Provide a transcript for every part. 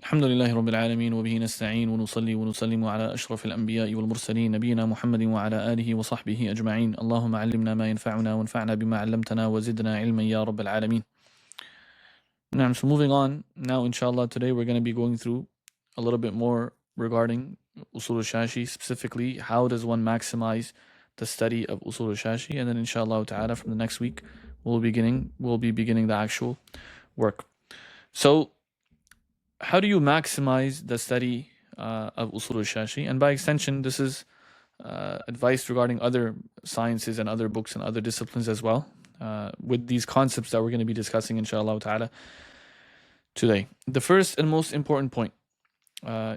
الحمد لله رب العالمين وبه نستعين ونصلي ونسلم على أشرف الأنبياء والمرسلين نبينا محمد وعلى آله وصحبه أجمعين. اللهم علمنا ما ينفعنا وانفعنا بما علمتنا وزدنا علما يا رب العالمين. Now, so moving on, now inshallah today we're going to be going through a little bit more regarding Uṣūl al-Shāshī, specifically how does one maximize the study of Uṣūl al-Shāshī, and then inshallah ta'ala from the next week we'll be beginning the actual work. So how do you maximize the study of Uṣūl al-Shāshī? And by extension, this is advice regarding other sciences and other books and other disciplines as well, with these concepts that we're going to be discussing inshallah ta'ala today. The first and most important point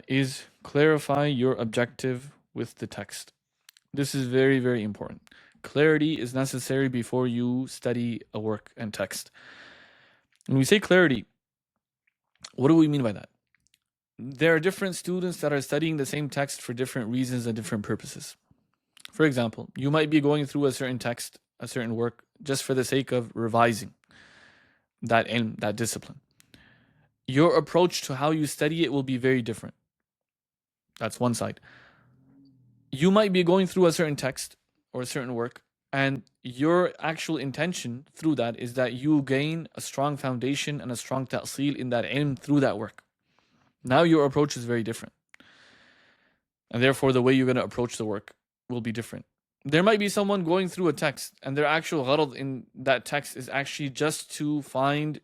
is clarify your objective with the text. This is very, very important. Clarity is necessary before you study a work and text. When we say clarity, what do we mean by that? There are different students that are studying the same text for different reasons and different purposes. For example, you might be going through a certain text, a certain work, just for the sake of revising that ilm, that discipline. Your approach to how you study it will be very different. That's one side. You might be going through a certain text or a certain work, and your actual intention through that is that you gain a strong foundation and a strong ta'sil in that ilm through that work. Now your approach is very different. And therefore the way you're going to approach the work will be different. There might be someone going through a text and their actual gharad in that text is actually just to find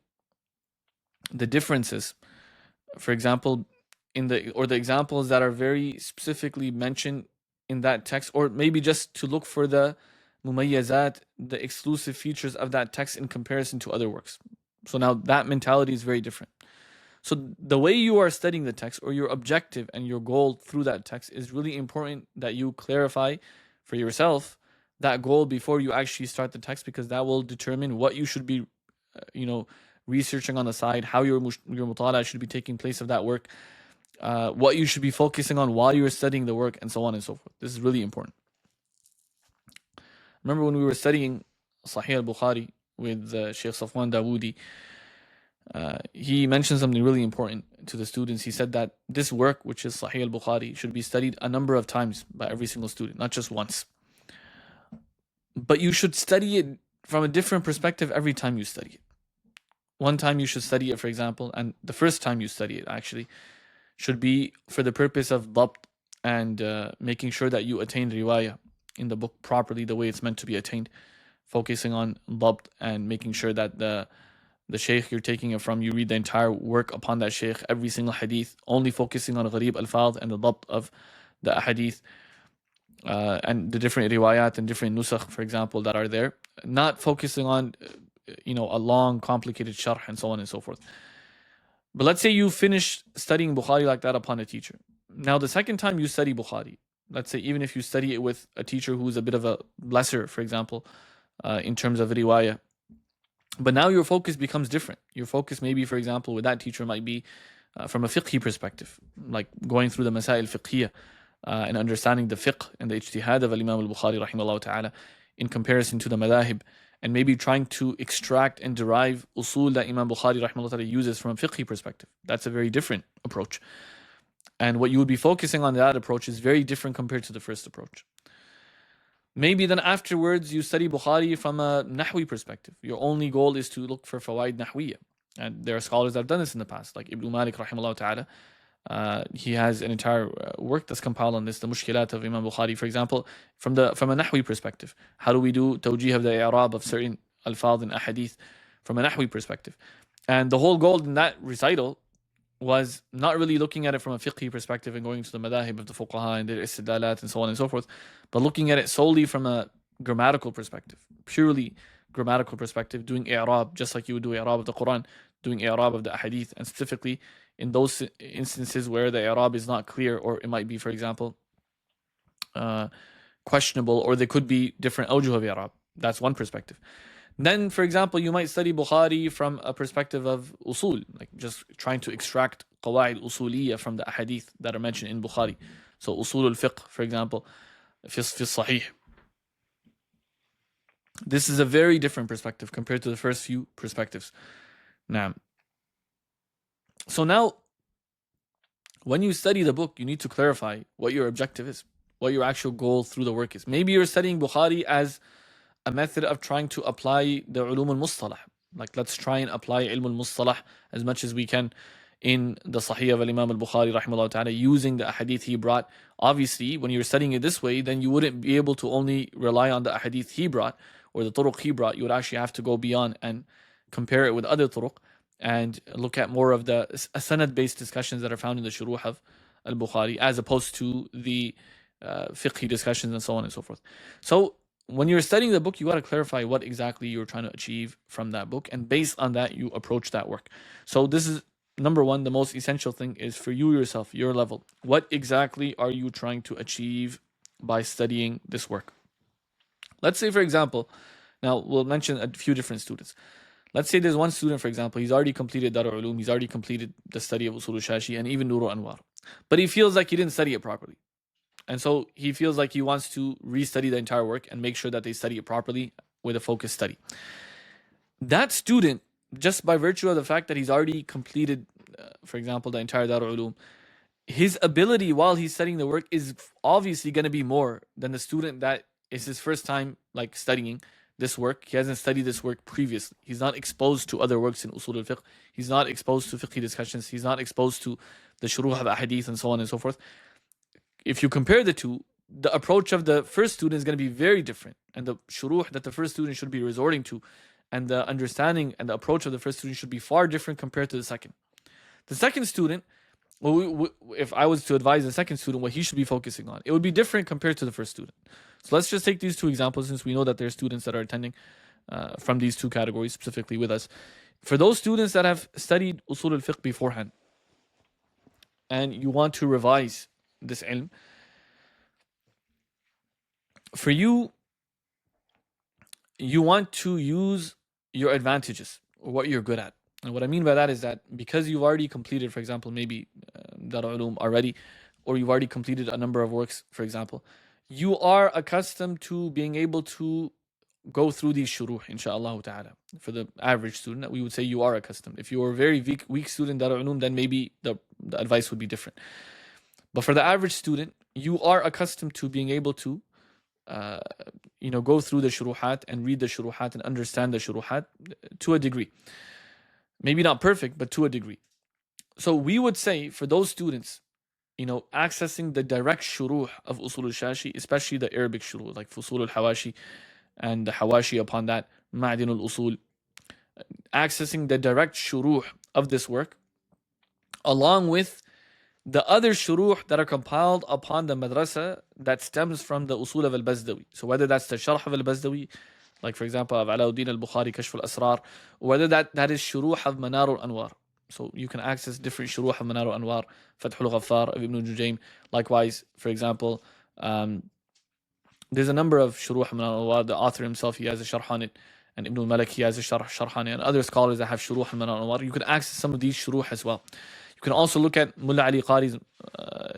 the differences. For example, the examples that are very specifically mentioned in that text, or maybe just to look for the mumayyazat, the exclusive features of that text in comparison to other works. So now that mentality is very different. So the way you are studying the text, or your objective and your goal through that text, is really important that you clarify for yourself that goal before you actually start the text, because that will determine what you should be researching on the side, how your mutala should be taking place of that work, what you should be focusing on while you're studying the work, and so on and so forth. This is really important. Remember when we were studying Sahih al-Bukhari with Shaykh Safwan Dawoodi, he mentioned something really important to the students. He said that this work, which is Sahih al-Bukhari, should be studied a number of times by every single student, not just once. But you should study it from a different perspective every time you study it. One time you should study it, for example, and the first time you study it actually should be for the purpose of dabt and making sure that you attain riwayah in the book properly, the way it's meant to be attained, focusing on dabt and making sure that the shaykh you're taking it from, you read the entire work upon that shaykh, every single hadith, only focusing on gharib al-fadh and the dabt of the hadith, and the different riwayat and different nusakh, for example, that are there, not focusing on a long complicated sharh and so on and so forth. But let's say you finish studying Bukhari like that upon a teacher. Now the second time you study Bukhari, let's say even if you study it with a teacher who's a bit of a lesser, for example, in terms of riwayah, but now your focus becomes different. Your focus maybe, for example, with that teacher might be from a fiqhi perspective, like going through the masail fiqhiyyah and understanding the fiqh and the ijtihad of Imam al-Bukhari rahimahullah ta'ala in comparison to the madahib, and maybe trying to extract and derive usul that Imam Bukhari rahimahullah ta'ala uses from a fiqhi perspective. That's a very different approach. And what you would be focusing on that approach is very different compared to the first approach. Maybe then afterwards you study Bukhari from a nahwi perspective. Your only goal is to look for fawaid nahwiyya. And there are scholars that have done this in the past, like Ibn Malik rahimahullah ta'ala. He has an entire work that's compiled on this, the Mushkilat of Imam Bukhari, for example, from a nahwi perspective. How do we do tawjih of the i'rab of certain al-fadh and ahadith from a nahwi perspective? And the whole goal in that recital was not really looking at it from a fiqhi perspective and going to the madahib of the fuqaha and their istidlalat and so on and so forth, but looking at it solely from a grammatical perspective, purely grammatical perspective, doing i'rab just like you would do i'rab of the Quran, doing i'rab of the ahadith, and specifically in those instances where the i'rab is not clear, or it might be, for example, questionable, or there could be different awjuh of i'rab. That's one perspective. Then, for example, you might study Bukhari from a perspective of usul, like just trying to extract qawaid usuliyya from the ahadith that are mentioned in Bukhari. So Uṣūl al-Fiqh, for example, fi Sahih. This is a very different perspective compared to the first few perspectives. Now, when you study the book, you need to clarify what your objective is, what your actual goal through the work is. Maybe you're studying Bukhari as a method of trying to apply the ulum al-mustalah. Like, let's try and apply ilm al-mustalah as much as we can in the Sahih of Imam al-Bukhari rahimahullah ta'ala, using the ahadith he brought. Obviously, when you're studying it this way, then you wouldn't be able to only rely on the ahadith he brought or the turuq he brought. You would actually have to go beyond and compare it with other turuq and look at more of the sanad-based discussions that are found in the shuruh of al-Bukhari, as opposed to the fiqhi discussions and so on and so forth. So when you're studying the book, you got to clarify what exactly you're trying to achieve from that book, and based on that, you approach that work. So this is number one. The most essential thing is for you yourself, your level. What exactly are you trying to achieve by studying this work? Let's say, for example, now we'll mention a few different students. Let's say there's one student, for example, he's already completed Darul Ulum, he's already completed the study of Uṣūl al-Shāshī and even Nur al-Anwar, but he feels like he didn't study it properly. And so he feels like he wants to restudy the entire work and make sure that they study it properly with a focused study. That student, just by virtue of the fact that he's already completed, for example, the entire Darul Ulum, his ability while he's studying the work is obviously going to be more than the student that is his first time like studying this work. He hasn't studied this work previously. He's not exposed to other works in Uṣūl al-Fiqh. He's not exposed to fiqhi discussions. He's not exposed to the shuruh of ahadith and so on and so forth. If you compare the two, the approach of the first student is going to be very different, and the shuruh that the first student should be resorting to and the understanding and the approach of the first student should be far different compared to the second. The second student, if I was to advise the second student what he should be focusing on, it would be different compared to the first student. So let's just take these two examples, since we know that there are students that are attending from these two categories specifically with us. For those students that have studied Uṣūl al-Fiqh beforehand, and you want to revise this ilm, for you, you want to use your advantages or what you're good at. And what I mean by that is that because you've already completed, for example, maybe Darul Ulum already, or you've already completed a number of works, for example, you are accustomed to being able to go through these shuruh, inshaAllah ta'ala. For the average student, we would say you are accustomed. If you are a very weak student in Darul Ulum, then maybe the advice would be different. But for the average student, you are accustomed to being able to go through the shuruhat and read the shuruhat and understand the shuruhat to a degree. Maybe not perfect, but to a degree. So we would say for those students, accessing the direct shuruh of Uṣūl al-Shāshī, especially the Arabic shuruh, like Fusul al-Hawashi and the Hawashi upon that, Ma'din al-Uṣūl, accessing the direct shuruh of this work, along with the other shuruh that are compiled upon the madrasa that stems from the Uṣūl of al-Bazdawi. So whether that's the Sharh of al-Bazdawi, like for example of Alauddin al-Bukhari, Kashf al-Asrar, or whether that is shuruh of Manar al-Anwar. So you can access different shuruh of Manar al-Anwar, Fath al-Ghaffar of Ibn Jujaym. Likewise, for example, there's a number of shuruh of Manar al-Anwar. The author himself, he has a sharh on it, and Ibn al-Malik, he has a sharh on it, and other scholars that have shuruh of Manar al-Anwar. You can access some of these shuruh as well. You can also look at Mullah Ali Qari's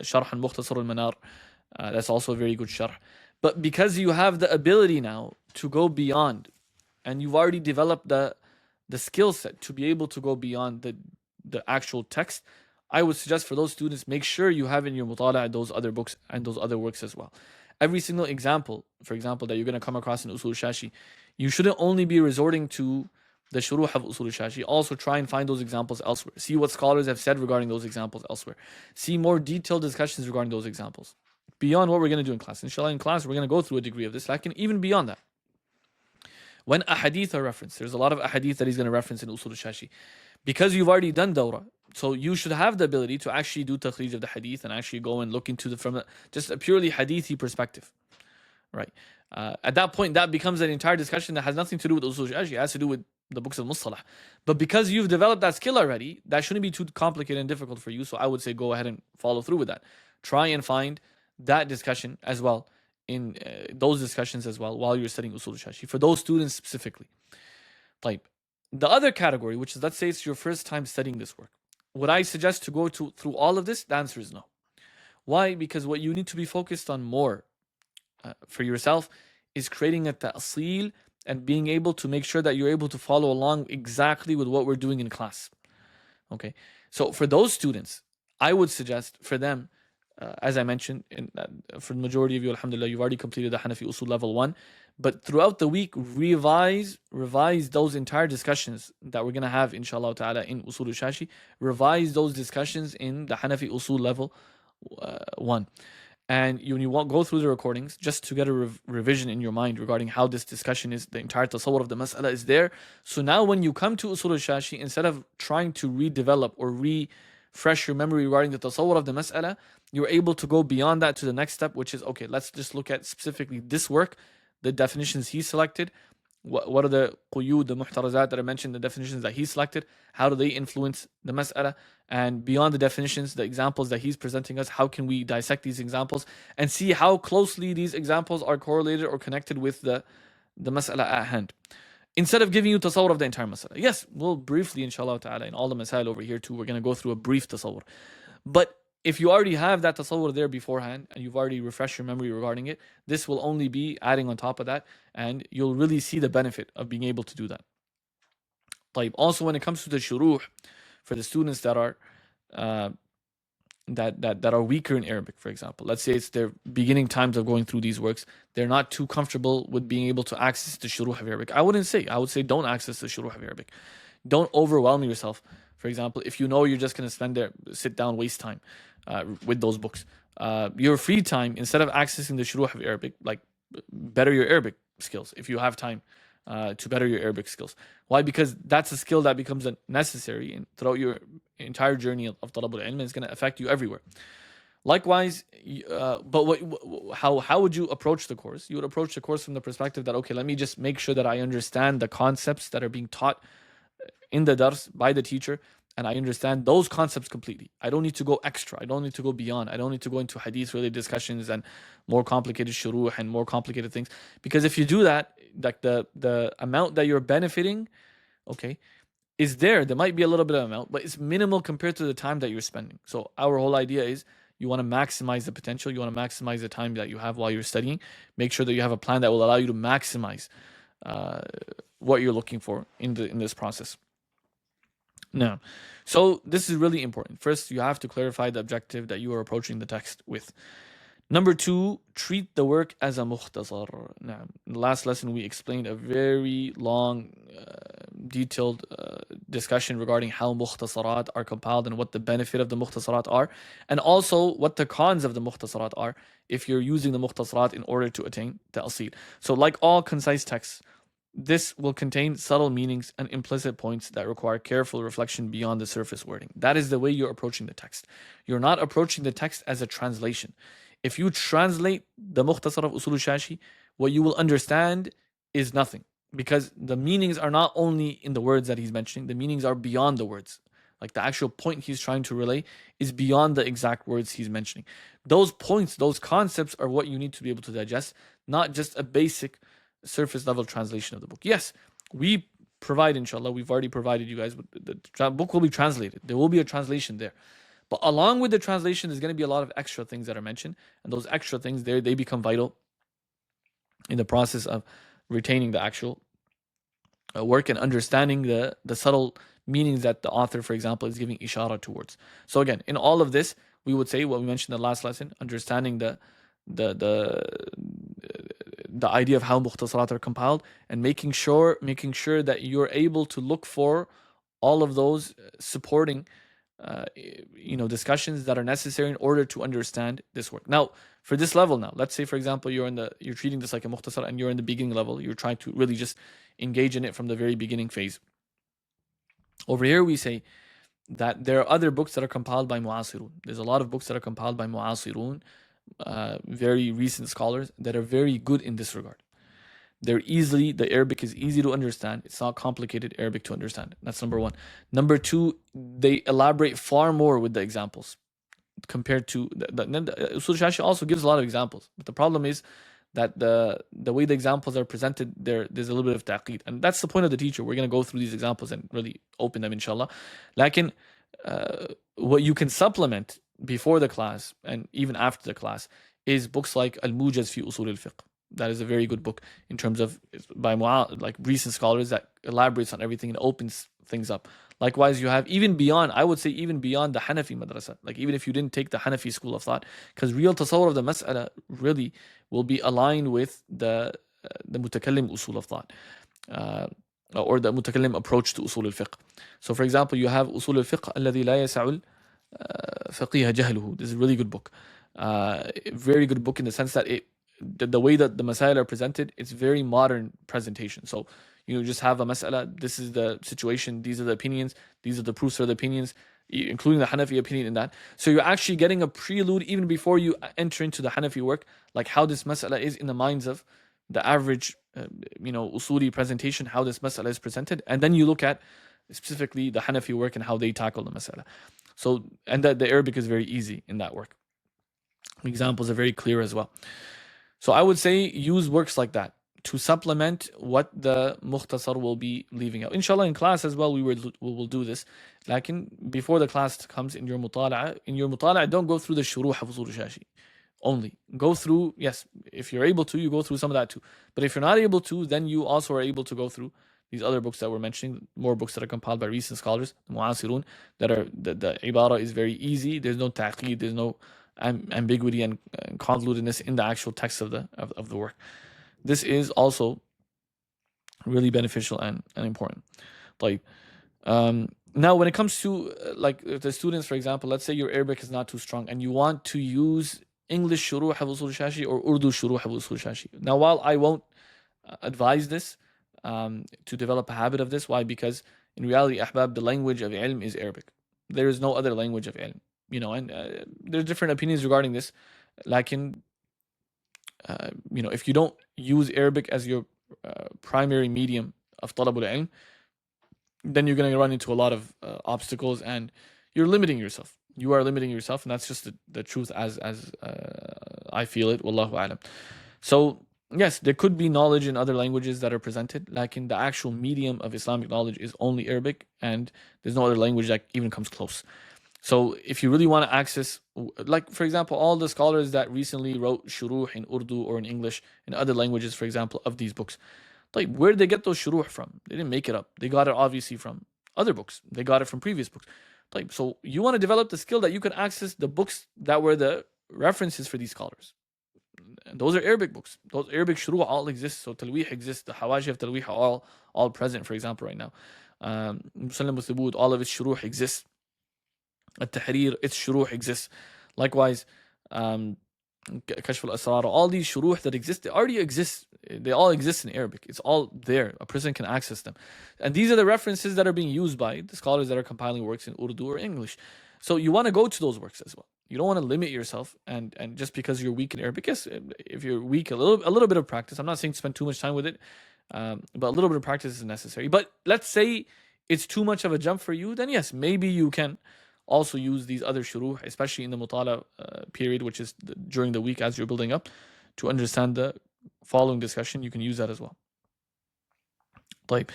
Sharh al-Mukhtasar al-Manar. That's also a very good sharh. But because you have the ability now to go beyond, and you've already developed the skill set to be able to go beyond the actual text, I would suggest for those students, make sure you have in your mutala those other books and those other works as well. Every single example, for example, that you're going to come across in Uṣūl al-Shāshī, you shouldn't only be resorting to the shuruh of Uṣūl al-Shāshī. Also try and find those examples elsewhere. See what scholars have said regarding those examples elsewhere. See more detailed discussions regarding those examples. Beyond what we're going to do in class. Inshallah, in class, we're going to go through a degree of this. Like, even beyond that. When ahadith are referenced, there's a lot of ahadith that he's going to reference in Uṣūl al-Shāshī. Because you've already done dawrah, so you should have the ability to actually do takhrij of the hadith and actually go and look into from just a purely hadithi perspective. Right? At that point, that becomes an entire discussion that has nothing to do with Uṣūl al-Shāshī. It has to do with the books of Mustalah. But because you've developed that skill already, that shouldn't be too complicated and difficult for you. So I would say go ahead and follow through with that. Try and find that discussion as well, in those discussions as well, while you're studying Uṣūl al-Shāshī, for those students specifically. Type. The other category, which is, let's say it's your first time studying this work, would I suggest to go through all of this? The answer is no. Why? Because what you need to be focused on more for yourself is creating a ta'sil and being able to make sure that you're able to follow along exactly with what we're doing in class. Okay, so for those students, I would suggest for them, as I mentioned, for the majority of you, alhamdulillah, you've already completed the Hanafi Usul level 1. But throughout the week, revise those entire discussions that we're going to have, inshallah ta'ala, in Uṣūl al-Shāshī. Revise those discussions in the Hanafi Usul level 1. And when you go through the recordings, just to get a revision in your mind regarding how this discussion is, the entire tasawwur of the mas'ala is there. So now when you come to Uṣūl al-Shāshī, instead of trying to redevelop or refresh your memory regarding the tasawwur of the mas'ala, you're able to go beyond that to the next step, which is, okay, let's just look at specifically this work, the definitions he selected. What are the quyūd, the muhtarazat that I mentioned, the definitions that he selected? How do they influence the mas'ala? And beyond the definitions, the examples that he's presenting us, how can we dissect these examples and see how closely these examples are correlated or connected with the mas'ala at hand? Instead of giving you tasawwur of the entire mas'ala. Yes, we'll briefly, inshallah ta'ala, in all the masail over here too, we're going to go through a brief tasawwur. But if you already have that tasawwur there beforehand and you've already refreshed your memory regarding it, this will only be adding on top of that, and you'll really see the benefit of being able to do that. Also, when it comes to the shuruh, for the students that are that are weaker in Arabic, for example, let's say it's their beginning times of going through these works, they're not too comfortable with being able to access the shuruh of Arabic. I would say don't access the shuruh of Arabic. Don't overwhelm yourself. For example, if you know you're just going to sit down, waste time with those books. Your free time, instead of accessing the shuruh of Arabic, like better your Arabic skills if you have time to better your Arabic skills. Why? Because that's a skill that becomes necessary throughout your entire journey of talab al-ilm, and it's going to affect you everywhere. Likewise, how would you approach the course? You would approach the course from the perspective that, okay, let me just make sure that I understand the concepts that are being taught in the dars by the teacher, and I understand those concepts completely. I don't need to go extra. I don't need to go beyond. I don't need to go into hadith related discussions and more complicated shuruh and more complicated things. Because if you do that, like the amount that you're benefiting, okay, is there. There might be a little bit of amount, but it's minimal compared to the time that you're spending. So our whole idea is you want to maximize the potential. You want to maximize the time that you have while you're studying. Make sure that you have a plan that will allow you to maximize what you're looking for in this process. Now, so this is really important. First, you have to clarify the objective that you are approaching the text with. Number 2, treat the work as a mukhtasar. Now, in the last lesson, we explained a very long, detailed discussion regarding how mukhtasarat are compiled and what the benefit of the mukhtasarat are, and also what the cons of the mukhtasarat are if you're using the mukhtasarat in order to attain ta'sil. So like all concise texts, this will contain subtle meanings and implicit points that require careful reflection beyond the surface wording. That is the way you're approaching the text. You're not approaching the text as a translation. If you translate the Mukhtasar of Uṣūl al-Shāshī, what you will understand is nothing. Because the meanings are not only in the words that he's mentioning, the meanings are beyond the words. Like the actual point he's trying to relay is beyond the exact words he's mentioning. Those points, those concepts are what you need to be able to digest, not just a basic surface level translation of the book. Yes, we provide, inshallah, we've already provided you guys with the book will be translated. There will be a translation there. But along with the translation, there's going to be a lot of extra things that are mentioned. And those extra things there, they become vital in the process of retaining the actual work and understanding the subtle meanings that the author, for example, is giving ishara towards. So again, in all of this, we would say what we mentioned in the last lesson, understanding the idea of how mukhtasarat are compiled and making sure that you're able to look for all of those supporting discussions that are necessary in order to understand this work. Now, for this level now, let's say, for example, you're treating this like a mukhtasar and you're in the beginning level. You're trying to really just engage in it from the very beginning phase. Over here, we say that there are other books that are compiled by mu'asirun. There's a lot of books that are compiled by mu'asirun, very recent scholars that are very good in this regard. The Arabic is easy to understand. It's not complicated Arabic to understand. That's number 1. Number 2, they elaborate far more with the examples compared to Uṣūl al-Shāshī also gives a lot of examples. But the problem is that the way the examples are presented, there's a little bit of ta'qeed. And that's the point of the teacher. We're going to go through these examples and really open them, inshallah. Lakin, what you can supplement before the class and even after the class is books like al-Mujaz fi Uṣūl al-Fiqh. That is a very good book in terms of by recent scholars that elaborates on everything and opens things up. Likewise, you have even beyond, I would say even beyond the Hanafi madrasa, like even if you didn't take the Hanafi school of thought, because real tasawwur of the mas'ala really will be aligned with the mutakallim usul of thought, or the mutakallim approach to usul al-fiqh. So for example, you have usul al-fiqh الذي لا يسع الفقيه جهله. This is a really good book. Very good book in the sense that the way that the masail are presented, it's very modern presentation. So you just have a mas'ala, this is the situation, these are the opinions, these are the proofs for the opinions, including the Hanafi opinion in that. So you're actually getting a prelude even before you enter into the Hanafi work, like how this mas'ala is in the minds of the average, usuli presentation, how this mas'ala is presented. And then you look at specifically the Hanafi work and how they tackle the mas'ala. So, and the Arabic is very easy in that work. Examples are very clear as well. So I would say use works like that to supplement what the mukhtasar will be leaving out. Inshallah, in class as well, we will do this. Like before the class comes in your mutala'a, don't go through the shuruh of Uṣūl al-Shāshī only. Go through, yes, if you're able to, you go through some of that too. But if you're not able to, then you also are able to go through these other books that we're mentioning, more books that are compiled by recent scholars, the mu'asirun, that are, the ibara is very easy. There's no ta'qeed, there's no ambiguity and convolutedness in the actual text of the work. This is also really beneficial and important. Like, now when it comes to like the students, for example, let's say your Arabic is not too strong and you want to use English shuruh of Uṣūl al-Shāshī or Urdu shuruh of Uṣūl al-Shāshī. Now, while I won't advise this, to develop a habit of this, why? Because in reality, ahbab, the language of ilm is Arabic. There is no other language of ilm. And there's different opinions regarding this. Like if you don't use Arabic as your primary medium of talabul ilm, then you're going to run into a lot of obstacles and you're limiting yourself. You are limiting yourself, and that's just the truth as I feel it. Wallahu a'lam. So yes, there could be knowledge in other languages that are presented, like in the actual medium of Islamic knowledge is only Arabic, and there's no other language that even comes close. So if you really want to access, like for example, all the scholars that recently wrote shuruh in Urdu or in English, in other languages, for example, of these books, like where did they get those shuruh from? They didn't make it up. They got it obviously from other books. They got it from previous books. Like, so you want to develop the skill that you can access the books that were the references for these scholars. And those are Arabic books. Those Arabic shuruh all exist. So talweeh exists. The hawashi of talweeh are all present, for example, right now. Musallam Thubut, all of its shuruh exists. At-Tahrir, its shuruh exists. Likewise, Kashf al-Asrar, all these shuruh that exist, they already exist. They all exist in Arabic. It's all there. A person can access them. And these are the references that are being used by the scholars that are compiling works in Urdu or English. So you want to go to those works as well. You don't want to limit yourself, and just because you're weak in Arabic, yes, if you're weak, a little bit of practice. I'm not saying spend too much time with it, but a little bit of practice is necessary. But let's say it's too much of a jump for you, then yes, maybe you can also use these other shuruh, especially in the mutala period, which is during the week as you're building up, to understand the following discussion. You can use that as well. Like,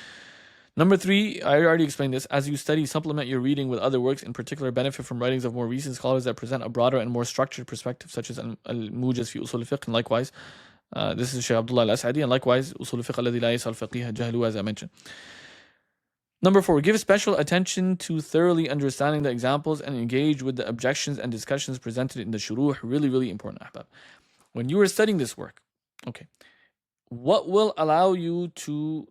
number 3, I already explained this. As you study, supplement your reading with other works, in particular benefit from writings of more recent scholars that present a broader and more structured perspective, such as al-Mujaz fi Uṣūl al-Fiqh, and likewise, this is Shaykh Abdullah al-As'adi, and likewise, Uṣūl al-Fiqh alladhi la yas'al al-Fiqhiyyah jahlu, as I mentioned. Number 4, give special attention to thoroughly understanding the examples and engage with the objections and discussions presented in the shuruh. Really, really important, ahbab. When you are studying this work, okay, what will allow you to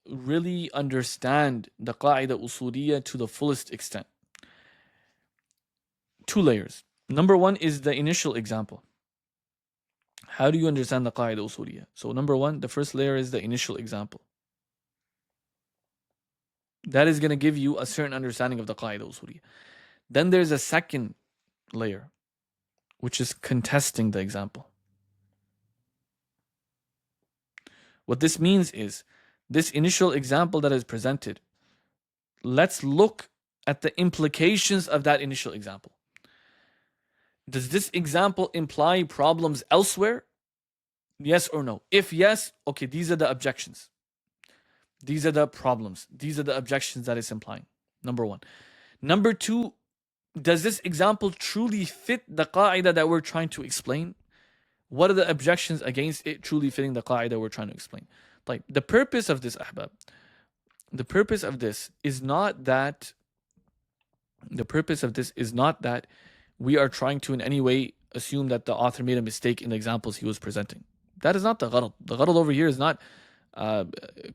really understand the qa'idah usuliyah to the fullest extent? 2 layers. Number 1 is the initial example. How do you understand the qa'idah usuliyah? So number 1, the first layer is the initial example. That is going to give you a certain understanding of the qa'idah usuliyah. Then there's a second layer, which is contesting the example. What this means is, this initial example that is presented, let's look at the implications of that initial example. Does this example imply problems elsewhere? Yes or no? If yes, okay, these are the objections. These are the problems. These are the objections that it's implying. Number 1. Number 2, does this example truly fit the qa'idah that we're trying to explain? What are the objections against it truly fitting the qa'idah we're trying to explain? Like, the purpose of this, ahbab, the purpose of this is not that The purpose of this is not that we are trying to in any way assume that the author made a mistake in the examples he was presenting. That is not the gharad. The gharad over here is not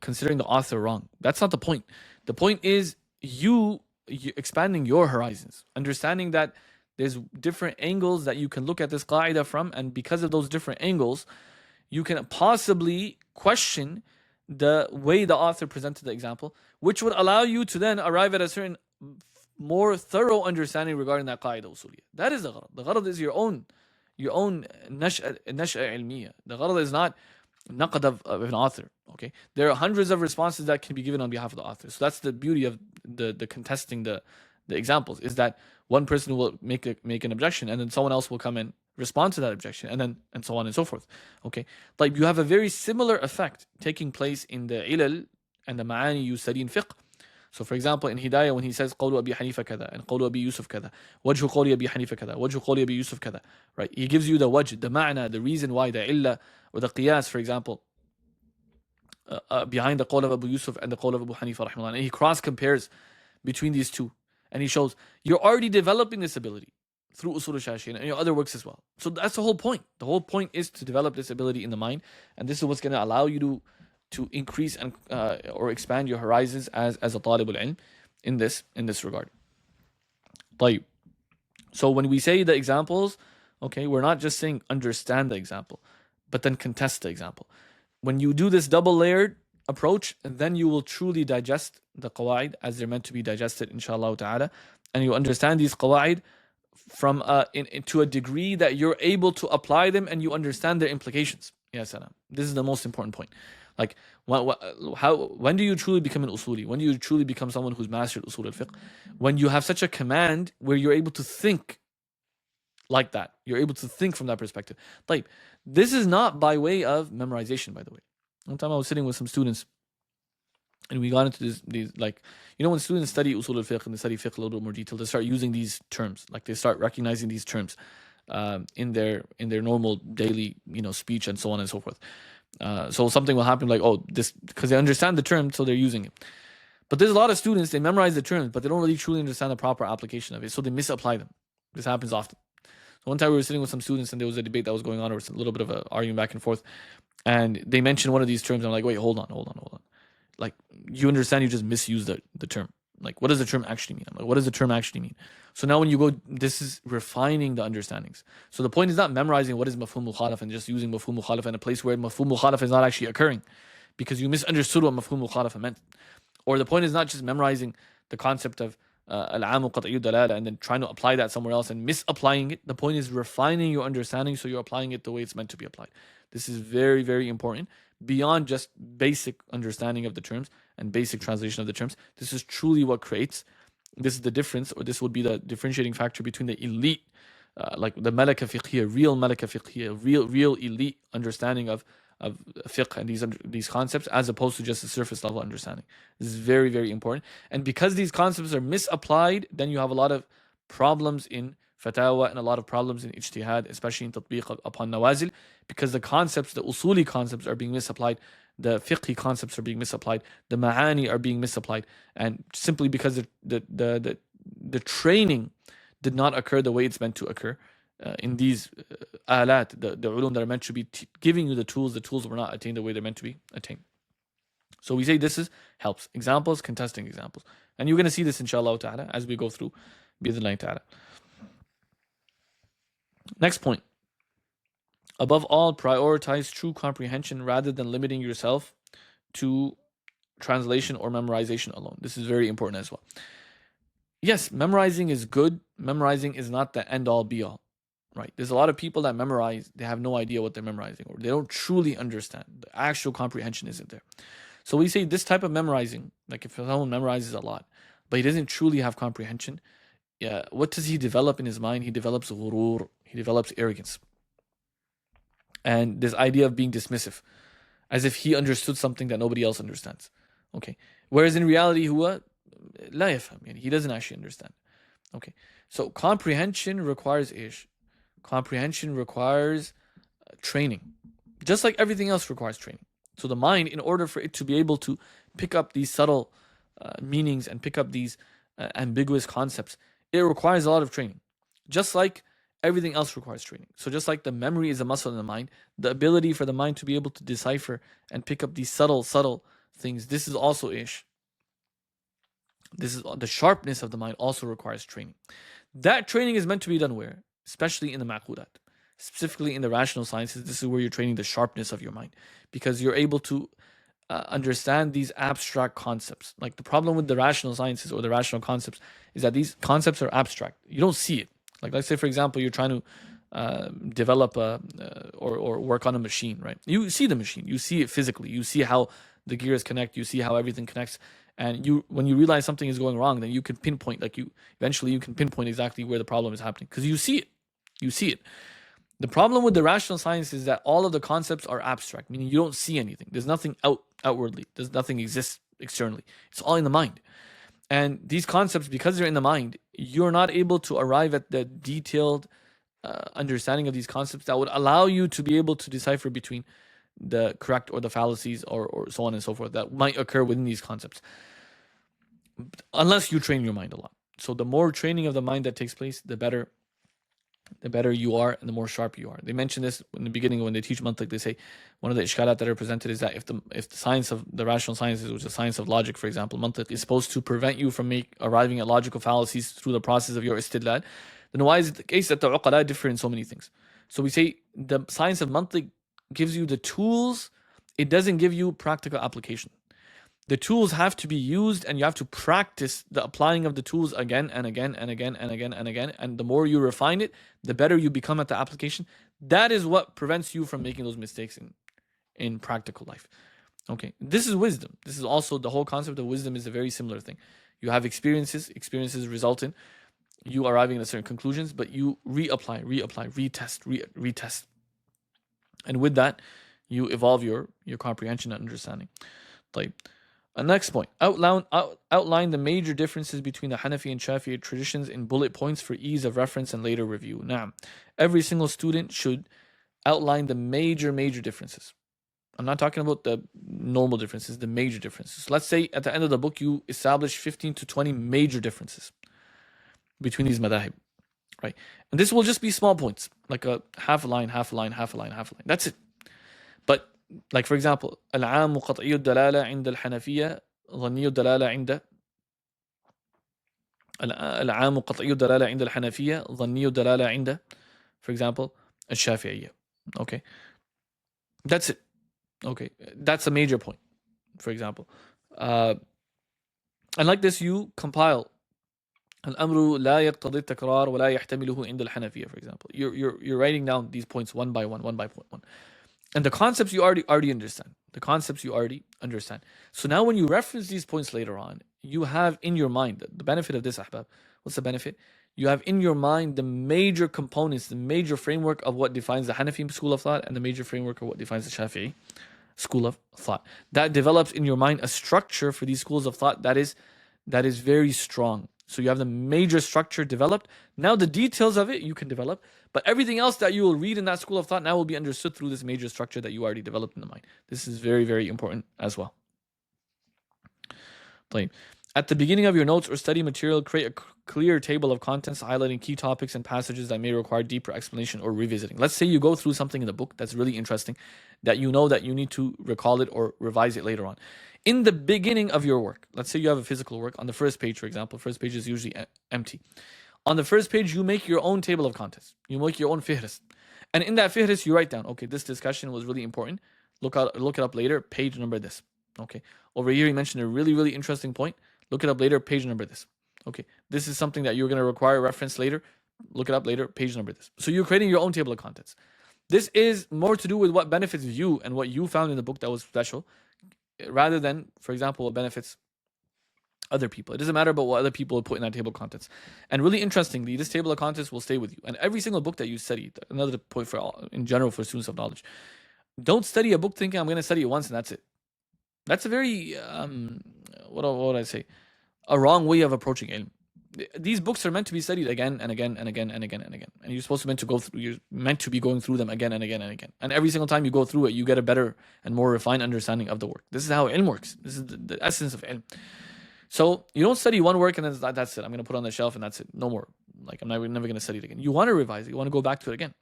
considering the author wrong. That's not the point. The point is you expanding your horizons, understanding that there's different angles that you can look at this qaida from, and because of those different angles, you can possibly question the way the author presented the example, which would allow you to then arrive at a certain more thorough understanding regarding that qaida usuliyah. That is the gharad. The gharad is your own nash'a ilmiya. The gharad is not naqad of an author. Okay, there are hundreds of responses that can be given on behalf of the author. So that's the beauty of the contesting the examples, is that one person will make an objection, and then someone else will come and respond to that objection, and so on and so forth. Okay, like you have a very similar effect taking place in the ilal and the ma'ani you study in fiqh. So for example, in Hidayah, when he says قول أبي حنيفة كذا and قول أبي يوسف كذا, وجه قول أبي حنيفة كذا, وجه قول أبي يوسف كذا, right? He gives you the wajh, the ma'na, the reason why, the illa, or the qiyas, for example, behind the qawl of Abu Yusuf and the qawl of Abu Hanifa rahimahullah. And he cross compares between these two, and he shows you're already developing this ability through Uṣūl al-Shāshī and your other works as well. So that's the whole point. The whole point is to develop this ability in the mind, and this is what's going to allow you to increase and or expand your horizons as a talib al-ilm in this regard. طيب. So when we say the examples, okay, we're not just saying understand the example, but then contest the example. When you do this double-layered approach, then you will truly digest the qawaid as they're meant to be digested, inshallah ta'ala, and you understand these qawaid from to a degree that you're able to apply them and you understand their implications. Ya salam. This is the most important point. Like, when do you truly become an usuli? When do you truly become someone who's mastered usul al-fiqh? When you have such a command where you're able to think like that. You're able to think from that perspective. Like, this is not by way of memorization, by the way. One time I was sitting with some students, and we got into these, like, when students study usul al-fiqh and they study fiqh a little bit more detail, they start using these terms. Like, they start recognizing these terms in their normal daily, speech and so on and so forth. So something will happen like, oh, this, because they understand the term, so they're using it. But there's a lot of students, they memorize the terms, but they don't really truly understand the proper application of it, so they misapply them. This happens often. So one time we were sitting with some students, and there was a debate that was going on, or a little bit of an argument back and forth, and they mentioned one of these terms, and I'm like, wait, hold on. Like, you understand you just misused the term. Like, what does the term actually mean? I'm like, what does the term actually mean? So now when you go, this is refining the understandings. So the point is not memorizing what is mafhum mukhalaf and just using mafhum mukhalaf in a place where mafhum mukhalaf is not actually occurring, because you misunderstood what mafhum mukhalaf meant. Or the point is not just memorizing the concept of al-aam qat'iyyu dalala and then trying to apply that somewhere else and misapplying it. The point is refining your understanding so you're applying it the way it's meant to be applied. This is very, very important. Beyond just basic understanding of the terms and basic translation of the terms, this is truly what creates, this is the difference, or this would be the differentiating factor between the elite, like the malakah fiqhiyyah, real malakah fiqhiyyah, real elite understanding of fiqh and these concepts, as opposed to just a surface level understanding. This is very, very important. And because these concepts are misapplied, then you have a lot of problems in fatawa and a lot of problems in ijtihad, especially in tatbiq upon nawazil, because the concepts, the usuli concepts, are being misapplied, the fiqhi concepts are being misapplied, the ma'ani are being misapplied, and simply because the training did not occur the way it's meant to occur in these alat, the ulum that are meant to be giving you the tools were not attained the way they're meant to be attained. So we say this helps. Examples, contesting examples. And you're going to see this inshallah ta'ala as we go through bi'idhnillahi ta'ala. Next point. Above all, prioritize true comprehension rather than limiting yourself to translation or memorization alone. This is very important as well. Yes, memorizing is good. Memorizing is not the end-all, be-all. Right? There's a lot of people that memorize, they have no idea what they're memorizing, or they don't truly understand. The actual comprehension isn't there. So we say this type of memorizing, like if someone memorizes a lot, but he doesn't truly have comprehension, what does he develop in his mind? He develops ghurur, he develops arrogance. And this idea of being dismissive, as if he understood something that nobody else understands. Okay. Whereas in reality, huwa la yafham, he doesn't actually understand. Okay. So comprehension requires ish. Comprehension requires training, just like everything else requires training. So the mind, in order for it to be able to pick up these subtle meanings and pick up these ambiguous concepts, it requires a lot of training. Just like everything else requires training. So just like the memory is a muscle in the mind, the ability for the mind to be able to decipher and pick up these subtle things, this is also ish. This is the sharpness of the mind also requires training. That training is meant to be done where? Especially in the ma'qudat. Specifically in the rational sciences, this is where you're training the sharpness of your mind, because you're able to understand these abstract concepts. Like the problem with the rational sciences or the rational concepts is that these concepts are abstract. You don't see it. Like let's say, for example, you're trying to develop or work on a machine, right? You see the machine, you see it physically, you see how the gears connect, you see how everything connects, and when you realize something is going wrong, then you can pinpoint, like eventually you can pinpoint exactly where the problem is happening because you see it. The problem with the rational science is that all of the concepts are abstract, meaning you don't see anything. There's nothing outwardly. There's nothing exists externally. It's all in the mind. And these concepts, because they're in the mind, you're not able to arrive at the detailed understanding of these concepts that would allow you to be able to decipher between the correct or the fallacies or so on and so forth that might occur within these concepts, unless you train your mind a lot. So the more training of the mind that takes place, the better you are and the more sharp you are. They mention this in the beginning when they teach mantiq. They say one of the ishkalat that are presented is that if the science of the rational sciences, which is the science of logic, for example, mantiq, is supposed to prevent you from arriving at logical fallacies through the process of your istidlal, then why is it the case that the uqala differ in so many things? So we say the science of mantiq gives you the tools, it doesn't give you practical application. The tools have to be used and you have to practice the applying of the tools again and again and again and again and again. And the more you refine it, the better you become at the application. That is what prevents you from making those mistakes in practical life. Okay, this is wisdom. This is also the whole concept of wisdom is a very similar thing. You have experiences result in you arriving at certain conclusions, but you reapply, retest. And with that, you evolve your comprehension and understanding. Like, next point, outline the major differences between the Hanafi and Shafi'i traditions in bullet points for ease of reference and later review. Now, every single student should outline the major differences. I'm not talking about the normal differences, the major differences. Let's say at the end of the book, you establish 15 to 20 major differences between these madahib, right? And this will just be small points, like a half a line. That's it. But like for example, العام قطعي الدلالة عند الحنفية ظني الدلالة عند العام قطعي الدلالة عند الحنفية ظني الدلالة عند, for example, al-Shāfi'iyya. Okay, that's it. Okay, that's a major point, for example. And like this, you compile الأمر لا يقتضي التكرار ولا يحتمله عند الحنفية, for example. You're writing down these points one by one. And the concepts you already understand. So now when you reference these points later on, you have in your mind, the benefit of this, ahbab, what's the benefit? You have in your mind the major components, the major framework of what defines the Hanafi school of thought and the major framework of what defines the Shafi'i school of thought. That develops in your mind a structure for these schools of thought that is very strong. So you have the major structure developed. Now the details of it you can develop, but everything else that you will read in that school of thought now will be understood through this major structure that you already developed in the mind. This is very, very important as well. At the beginning of your notes or study material, create a clear table of contents highlighting key topics and passages that may require deeper explanation or revisiting. Let's say you go through something in the book that's really interesting, that you know that you need to recall it or revise it later on. In the beginning of your work, let's say you have a physical work, on the first page, for example, first page is usually empty. On the first page, you make your own table of contents. You make your own fihrist. And in that fihrist, you write down, okay, this discussion was really important. Look it up later, page number this. Okay. Over here, he mentioned a really, really interesting point. Look it up later, page number this. Okay. This is something that you're going to require reference later. Look it up later, page number this. So you're creating your own table of contents. This is more to do with what benefits you and what you found in the book that was special, rather than, for example, what benefits other people. It doesn't matter about what other people put in that table of contents. And really interestingly, this table of contents will stay with you. And every single book that you study, another point in general for students of knowledge, don't study a book thinking I'm going to study it once and that's it. That's a very, what would I say? A wrong way of approaching ilm. These books are meant to be studied again and again and again and again and again. And you're meant to be going through them again and again and again. And every single time you go through it, you get a better and more refined understanding of the work. This is how ilm works. This is the essence of ilm. So you don't study one work and then that's it. I'm going to put it on the shelf and that's it. No more. Like I'm never going to study it again. You want to revise it. You want to go back to it again.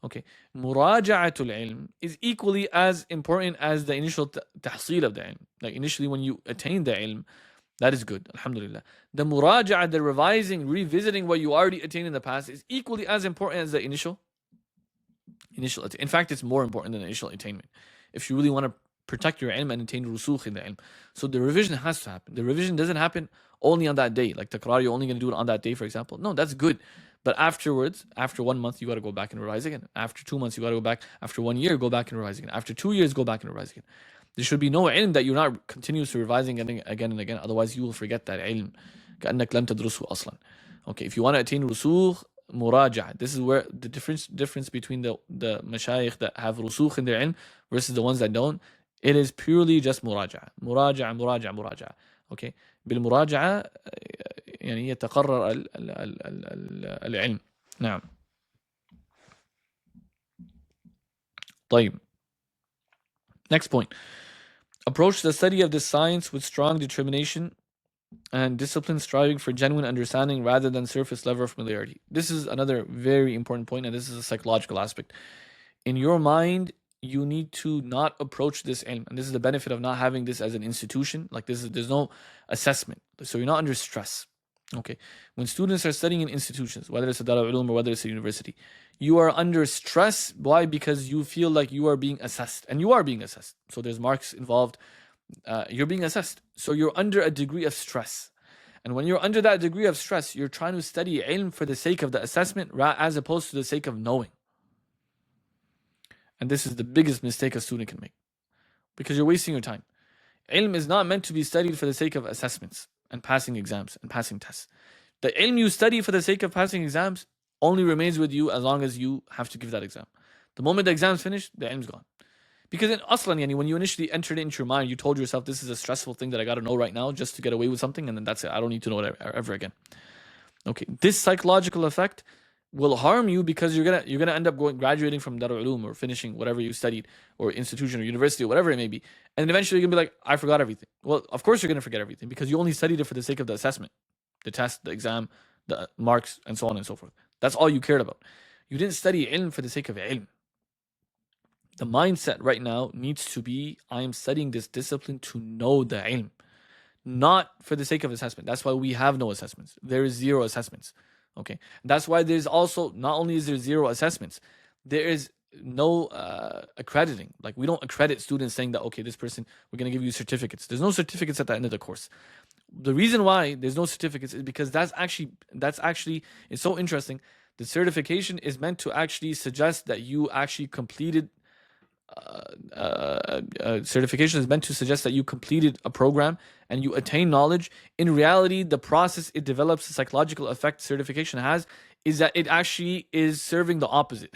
Okay. Muraja'atul ilm is equally as important as the initial tahsil of the ilm. Like initially when you attain the ilm, that is good. Alhamdulillah. The muraja'a, the revising, revisiting what you already attained in the past is equally as important as the initial. In fact, it's more important than the initial attainment. If you really want to protect your ilm and attain rusukh in the ilm. So the revision has to happen. The revision doesn't happen only on that day. Like taqrar, you're only going to do it on that day, for example. No, that's good. But afterwards, after 1 month, you got to go back and revise again. After 2 months, you got to go back. After 1 year, go back and revise again. After 2 years, go back and revise again. There should be no ilm that you're not continuously revising again and again. Otherwise, you will forget that ilm. كأنك لم تدرسه أصلا. Okay, if you want to attain rusukh, muraja'. This is where the difference between the mashayikh that have rusukh in their ilm versus the ones that don't. It is purely just muraja'a. مراجعة. Okay. بالمراجعة يعني يتقرر العلم. نعم. طيب. Next point. Approach the study of this science with strong determination and discipline, striving for genuine understanding rather than surface level familiarity. This is another very important point, and this is a psychological aspect. In your mind, you need to not approach this ilm, and this is the benefit of not having this as an institution. Like there's no assessment, so you're not under stress. Okay, when students are studying in institutions, whether it's a Dar al-Ulum or whether it's a university, you are under stress. Why? Because you feel like you are being assessed, and you are being assessed. So there's marks involved. You're being assessed, so you're under a degree of stress. And when you're under that degree of stress, you're trying to study ilm for the sake of the assessment as opposed to the sake of knowing. And this is the biggest mistake a student can make, because you're wasting your time. Ilm is not meant to be studied for the sake of assessments and passing exams and passing tests. The ilm you study for the sake of passing exams only remains with you as long as you have to give that exam. The moment the exam's finished, the ilm's gone. Because in Aslan, when you initially entered it into your mind, you told yourself, this is a stressful thing that I got to know right now just to get away with something, and then that's it. I don't need to know it ever again. Okay, this psychological effect will harm you because you're gonna end up graduating from Dar al-Ulum or finishing whatever you studied, or institution or university or whatever it may be, and eventually you're gonna be like, I forgot everything. Well, of course you're gonna forget everything because you only studied it for the sake of the assessment, the test, the exam, the marks, and so on and so forth. That's all you cared about. You didn't study ilm for the sake of ilm. The mindset right now needs to be, I am studying this discipline to know the ilm, not for the sake of assessment. That's why we have no assessments. There is 0 assessments. Okay, that's why there's also, not only is there 0 assessments, there is no accrediting. Like we don't accredit students saying that, okay, this person, we're going to give you certificates. There's no certificates at the end of the course. The reason why there's no certificates is because that's actually, it's so interesting. The certification is meant to actually suggest that you actually completed certification is meant to suggest that you completed a program and you attain knowledge. In reality, the process it develops, the psychological effect certification has, is that it actually is serving the opposite,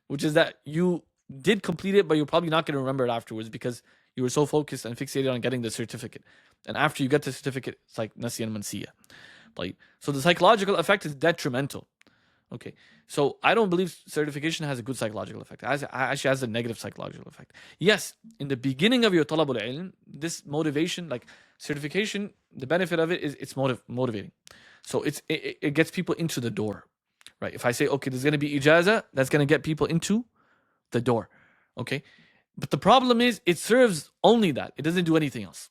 which is that you did complete it, but you're probably not going to remember it afterwards because you were so focused and fixated on getting the certificate. And after you get the certificate, it's like nasiyan mansiya. So the psychological effect is detrimental. Okay, so I don't believe certification has a good psychological effect. It actually has a negative psychological effect. Yes, in the beginning of your talab al-ilm, this motivation, like certification, the benefit of it is it's motivating. So it gets people into the door, right? If I say, okay, there's going to be ijaza, that's going to get people into the door, okay? But the problem is it serves only that. It doesn't do anything else.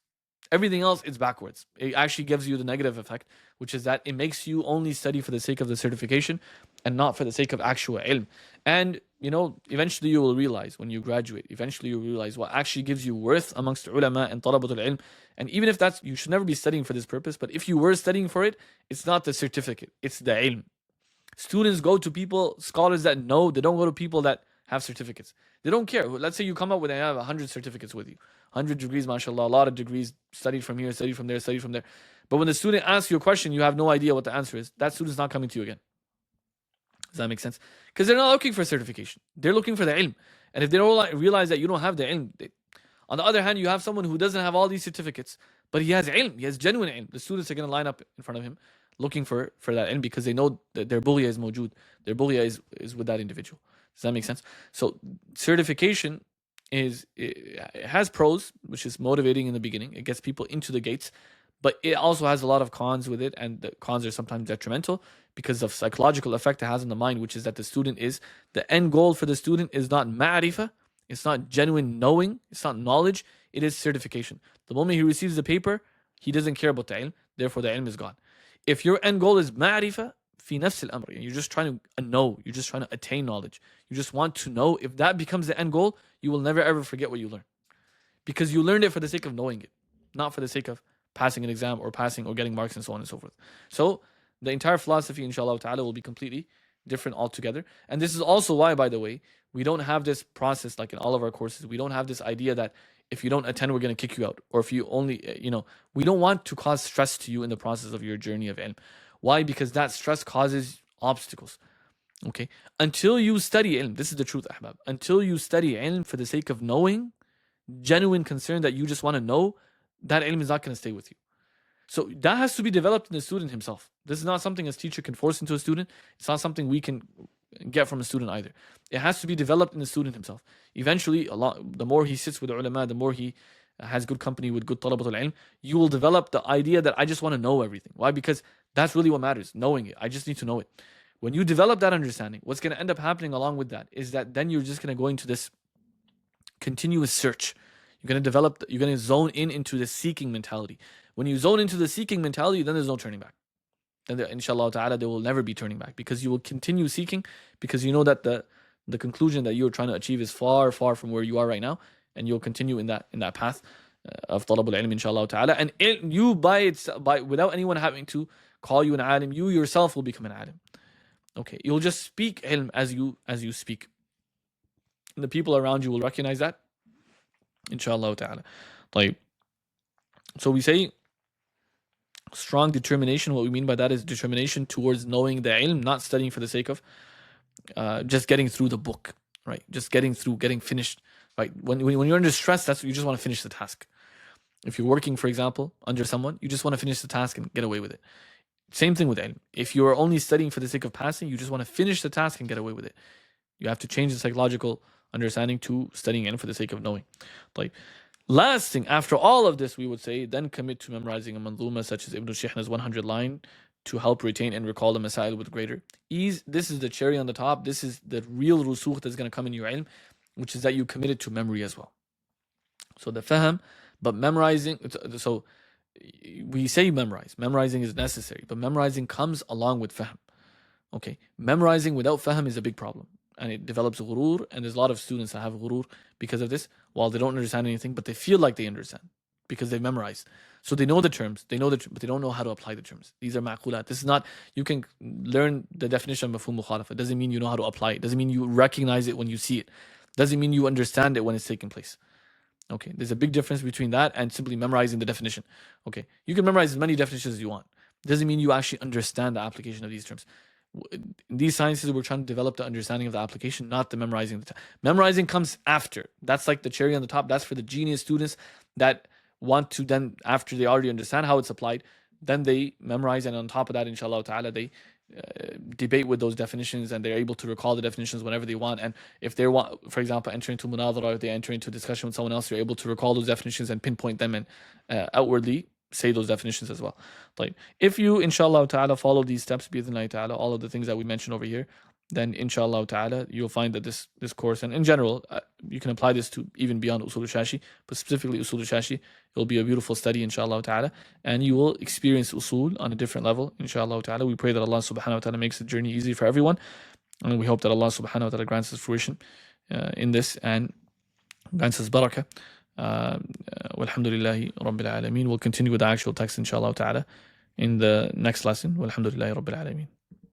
Everything else is backwards. It actually gives you the negative effect, which is that it makes you only study for the sake of the certification and not for the sake of actual ilm. And, eventually you will realize when you graduate, you'll realize what actually gives you worth amongst ulama and talabatul ilm. And even if you should never be studying for this purpose, but if you were studying for it, it's not the certificate, it's the ilm. Students go to scholars that know, they don't go to people that have certificates. They don't care. Let's say you come up with, I have 100 certificates with you. 100 degrees, mashallah, a lot of degrees, studied from here, studied from there, studied from there. But when the student asks you a question, you have no idea what the answer is. That student's not coming to you again. Does that make sense? Because they're not looking for certification. They're looking for the ilm. And if they don't realize that you don't have the ilm, on the other hand, you have someone who doesn't have all these certificates, but he has ilm, he has genuine ilm. The students are going to line up in front of him looking for that ilm because they know that their bughya is mawjood. Their bughya is with that individual. Does that make sense? So certification it has pros, which is motivating in the beginning. It gets people into the gates. But it also has a lot of cons with it, and the cons are sometimes detrimental because of psychological effect it has on the mind, which is that the end goal for the student is not ma'rifah, it's not genuine knowing, it's not knowledge, it is certification. The moment he receives the paper, he doesn't care about the ilm, therefore the ilm is gone. If your end goal is ma'rifah, fi nafs al-amr, you're just trying to know, you're just trying to attain knowledge, you just want to know, if that becomes the end goal, you will never ever forget what you learned. Because you learned it for the sake of knowing it, not for the sake of passing an exam or passing or getting marks and so on and so forth. So the entire philosophy, inshallah ta'ala, will be completely different altogether. And this is also why, by the way, we don't have this process like in all of our courses. We don't have this idea that if you don't attend, we're going to kick you out. Or if you only, we don't want to cause stress to you in the process of your journey of ilm. Why? Because that stress causes obstacles. Okay? Until you study ilm, this is the truth, ahbab. Until you study ilm for the sake of knowing, genuine concern that you just want to know, that ilm is not going to stay with you. So that has to be developed in the student himself. This is not something a teacher can force into a student. It's not something we can get from a student either. It has to be developed in the student himself. Eventually, the more he sits with the ulama, the more he has good company with good talabatul ilm, you will develop the idea that I just want to know everything. Why? Because that's really what matters, knowing it. I just need to know it. When you develop that understanding, what's going to end up happening along with that is that then you're just going to go into this continuous search. You're going to zone into the seeking mentality. When you zone into the seeking mentality, then there's no turning back. Then inshallah ta'ala, there will never be turning back, because you will continue seeking, because you know that the conclusion that you're trying to achieve is far, far from where you are right now, and you'll continue in that path of talabul ilm, inshallah ta'ala. And you without anyone having to call you an alim, you yourself will become an alim. Okay, you'll just speak ilm as you speak. And the people around you will recognize that, inshallah ta'ala. So we say strong determination. What we mean by that is determination towards knowing the ilm, not studying for the sake of just getting through the book, right? Just getting finished, right? When you're under stress, that's what you just want to finish the task. If you're working, for example, under someone, you just want to finish the task and get away with it. Same thing with ilm. If you are only studying for the sake of passing, you just want to finish the task and get away with it. You have to change the psychological understanding to studying ilm for the sake of knowing. Last thing, after all of this, we would say, then commit to memorizing a manzuma such as Ibn Shihna's 100 line to help retain and recall the masail with greater ease. This is the cherry on the top. This is the real rusukh that's going to come in your ilm, which is that you committed to memory as well. So the fahm, but memorizing, so we say memorize. Memorizing is necessary, but memorizing comes along with fahm. Okay, memorizing without fahm is a big problem. And it develops ghurur, and there's a lot of students that have ghurur because of this, while they don't understand anything, but they feel like they understand because they've memorized. So they know the terms, but they don't know how to apply the terms. These are ma'qulat. This is not, you can learn the definition of mafhum mukhalafa. It doesn't mean you know how to apply it. It doesn't mean you recognize it when you see it. It doesn't mean you understand it when it's taking place. Okay, there's a big difference between that and simply memorizing the definition. Okay, you can memorize as many definitions as you want. It doesn't mean you actually understand the application of these terms. In these sciences, we're trying to develop the understanding of the application, not the memorizing. Memorizing comes after. That's like the cherry on the top. That's for the genius students that want to then, after they already understand how it's applied, then they memorize, and on top of that, inshallah ta'ala, they debate with those definitions, and they're able to recall the definitions whenever they want. And if they want, for example, enter into munadhara, if they enter into a discussion with someone else, they're able to recall those definitions and pinpoint them and outwardly say those definitions as well. Like, if you, inshallah ta'ala, follow these steps, bi'idhnillahi ta'ala, all of the things that we mentioned over here, then inshallah ta'ala, you'll find that this course, and in general, you can apply this to even beyond Uṣūl al-Shāshī, but specifically Uṣūl al-Shāshī, it will be a beautiful study, inshallah ta'ala, and you will experience Uṣūl on a different level, inshallah ta'ala. We pray that Allah subhanahu wa ta'ala makes the journey easy for everyone, and we hope that Allah subhanahu wa ta'ala grants us fruition in this, and grants us barakah. Walhamdulillahi Rabbil Alameen. We'll continue with the actual text, inshallah ta'ala, in the next lesson. Walhamdulillahi Rabbil Alameen.